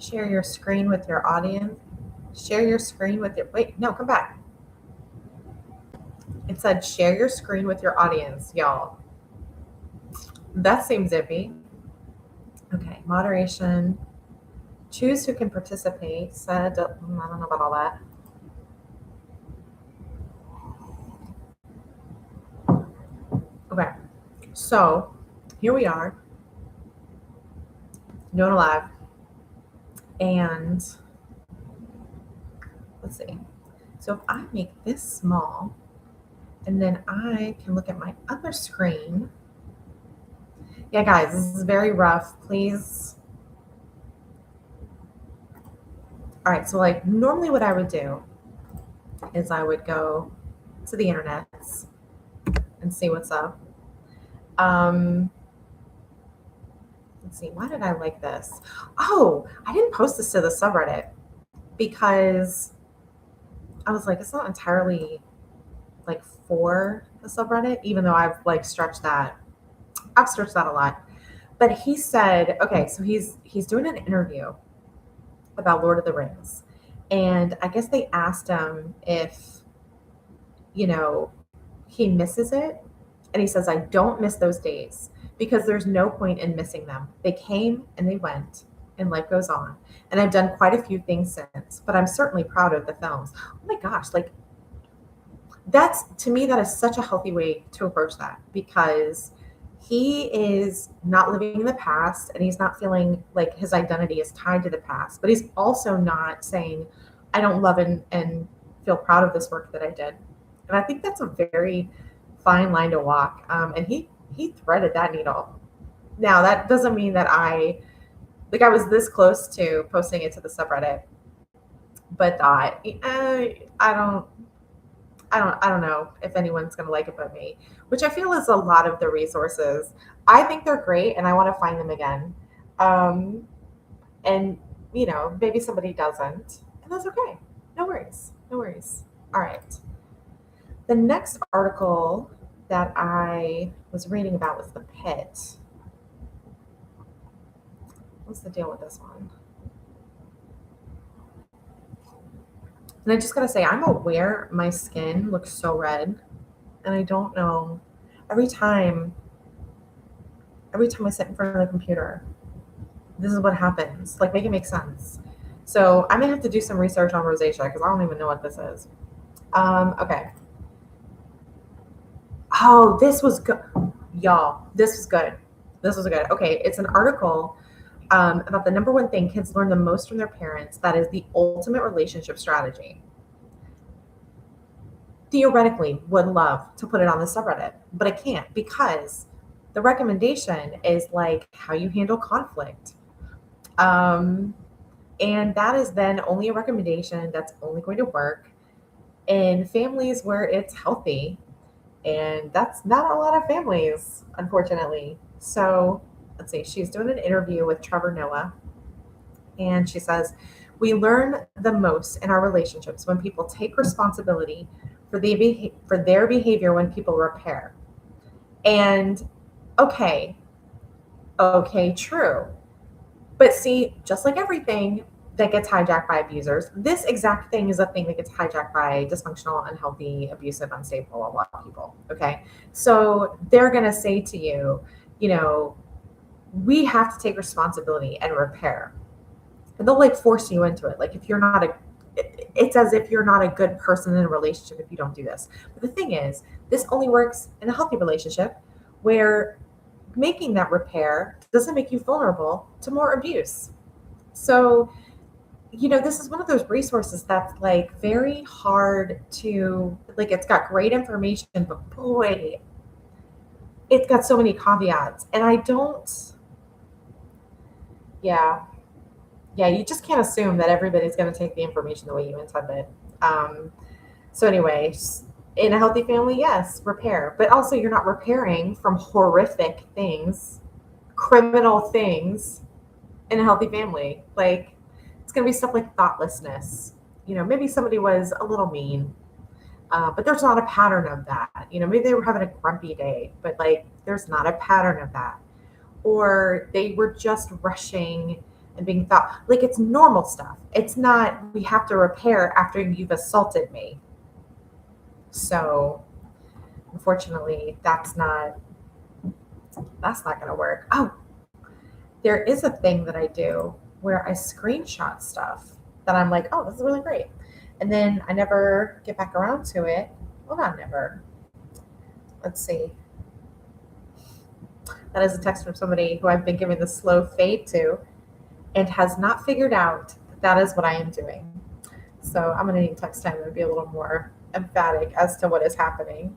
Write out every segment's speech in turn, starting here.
Share your screen with your audience. Share your screen with your, wait, no, come back. It said share your screen with your audience, y'all. That seems iffy. Okay, moderation. Choose who can participate. Said, I don't know about all that. Okay, so here we are, doing a live, and let's see. So if I make this small, and then I can look at my other screen. Yeah, guys, this is very rough. Please. All right, so like normally what I would do is I would go to the internet and see what's up. Um, let's see, why did I like this? Oh, I didn't post this to the subreddit because I was like, it's not entirely like for the subreddit, even though I've like stretched that. I've stretched that a lot. But he said, okay, so he's doing an interview about Lord of the Rings. And I guess they asked him if, you know, he misses it. And he says, I don't miss those days because there's no point in missing them. They came and they went, and life goes on. And I've done quite a few things since, but I'm certainly proud of the films. Oh my gosh, like that's to me, that is such a healthy way to approach that because he is not living in the past and he's not feeling like his identity is tied to the past, but he's also not saying, I don't love and feel proud of this work that I did. And I think that's a very fine line to walk. And he threaded that needle. Now that doesn't mean that I was this close to posting it to the subreddit, but thought I don't know if anyone's going to like it but me, which I feel is a lot of the resources. I think they're great and I want to find them again. Um, and, maybe somebody doesn't, and that's okay. No worries. No worries. All right. The next article that I was reading about was The Pit. What's the deal with this one? And I just gotta say, I'm aware my skin looks so red, and I don't know. Every time, every time I sit in front of the computer, this is what happens. Like, make it make sense. So I may have to do some research on rosacea because I don't even know what this is. Okay. Oh, this was good, y'all. This was good. This was good. Okay, it's an article about the number one thing kids learn the most from their parents. That is the ultimate relationship strategy. Theoretically, would love to put it on the subreddit, but I can't because the recommendation is like how you handle conflict. Um, and that is then only a recommendation that's only going to work in families where it's healthy. And that's not a lot of families, unfortunately. So let's see, she's doing an interview with Trevor Noah, and she says, we learn the most in our relationships when people take responsibility for their behavior when people repair. And okay, okay, true. But see, just like everything that gets hijacked by abusers, this exact thing is a thing that gets hijacked by dysfunctional, unhealthy, abusive, unstable, blah, blah, blah people. Okay. So they're going to say to you, you know, we have to take responsibility and repair. And they'll like force you into it. Like if you're not it's as if you're not a good person in a relationship if you don't do this. But the thing is, this only works in a healthy relationship where making that repair doesn't make you vulnerable to more abuse. So, this is one of those resources that's like very hard to like, it's got great information, but boy, it's got so many caveats. And I don't, yeah, yeah, you just can't assume that everybody's going to take the information the way you intended. Um, so, anyway, in a healthy family, yes, repair, but also you're not repairing from horrific things, criminal things in a healthy family. Like, it's going to be stuff like thoughtlessness. Maybe somebody was a little mean, but there's not a pattern of that. Maybe they were having a grumpy day, but like, there's not a pattern of that. Or they were just rushing and being thought like it's normal stuff. It's not we have to repair after you've assaulted me. So unfortunately, that's not going to work. Oh, there is a thing that I do where I screenshot stuff that I'm like, oh, this is really great. And then I never get back around to it. Well, not never. Let's see. That is a text from somebody who I've been giving the slow fade to and has not figured out that that is what I am doing. So I'm going to need text time to be a little more emphatic as to what is happening.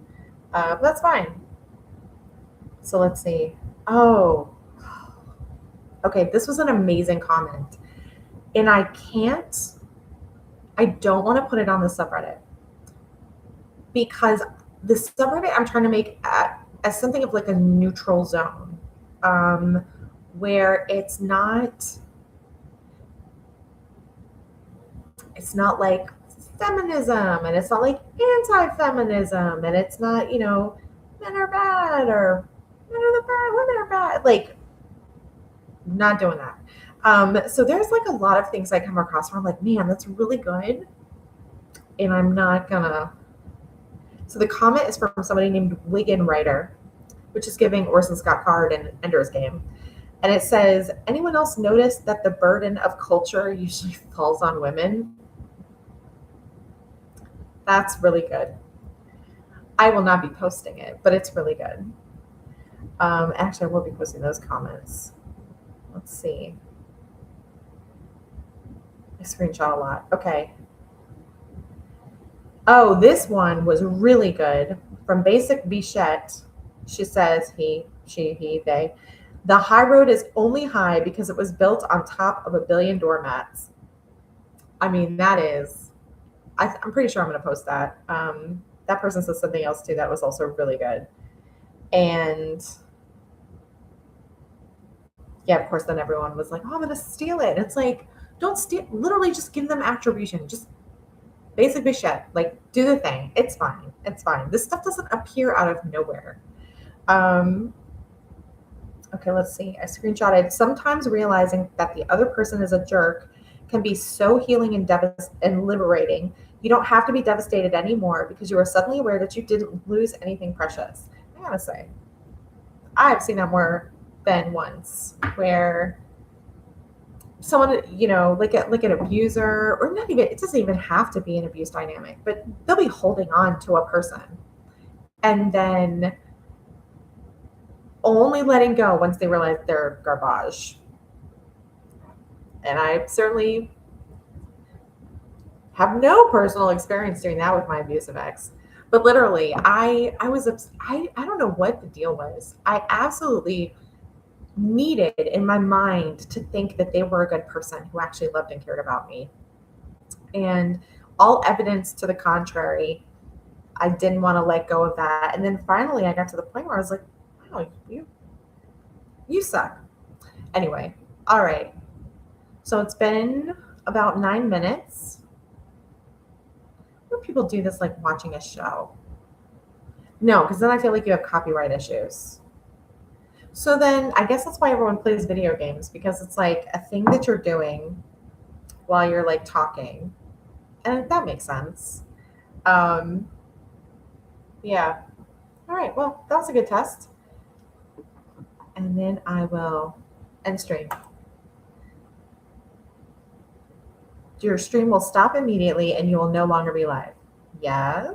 But that's fine. So let's see. Oh, okay. This was an amazing comment. And I don't want to put it on the subreddit because the subreddit I'm trying to make as something of like a neutral zone where it's not like feminism and it's not like anti-feminism and it's not, men are bad or men are the bad, women are bad. Like, not doing that. So there's like a lot of things I come across where I'm like, man, that's really good. And I'm not gonna. So the comment is from somebody named Wigan Writer, which is giving Orson Scott Card in Ender's Game. And it says, anyone else notice that the burden of culture usually falls on women? That's really good. I will not be posting it, but it's really good. Actually, I will be posting those comments. Let's see. I screenshot a lot. Okay. Oh, this one was really good. From Basic Bichette. She says, he, she, he, they. The high road is only high because it was built on top of a billion doormats. I mean, that is, I'm pretty sure I'm going to post that. That person said something else too that was also really good. And yeah, of course, then everyone was like, oh, I'm going to steal it. And it's like, don't steal, literally just give them attribution. Just Basic Bichette, like do the thing. It's fine. It's fine. This stuff doesn't appear out of nowhere. Okay, let's see. I screenshotted. Sometimes realizing that the other person is a jerk can be so healing and liberating. You don't have to be devastated anymore because you are suddenly aware that you didn't lose anything precious. I gotta say, I've seen that more than once where someone, like an abuser, or not even, it doesn't even have to be an abuse dynamic, but they'll be holding on to a person and then only letting go once they realize they're garbage. And I certainly have no personal experience doing that with my abusive ex. But literally, I don't know what the deal was. I absolutely needed in my mind to think that they were a good person who actually loved and cared about me. And all evidence to the contrary, I didn't want to let go of that. And then finally I got to the point where I was like, wow, you suck. Anyway, all right. So it's been about 9 minutes. When people do this like watching a show? No, because then I feel like you have copyright issues. So then I guess that's why everyone plays video games, because it's like a thing that you're doing while you're like talking. And that makes sense. Yeah. All right. Well, that was a good test. And then I will end stream. Your stream will stop immediately and you will no longer be live. Yes.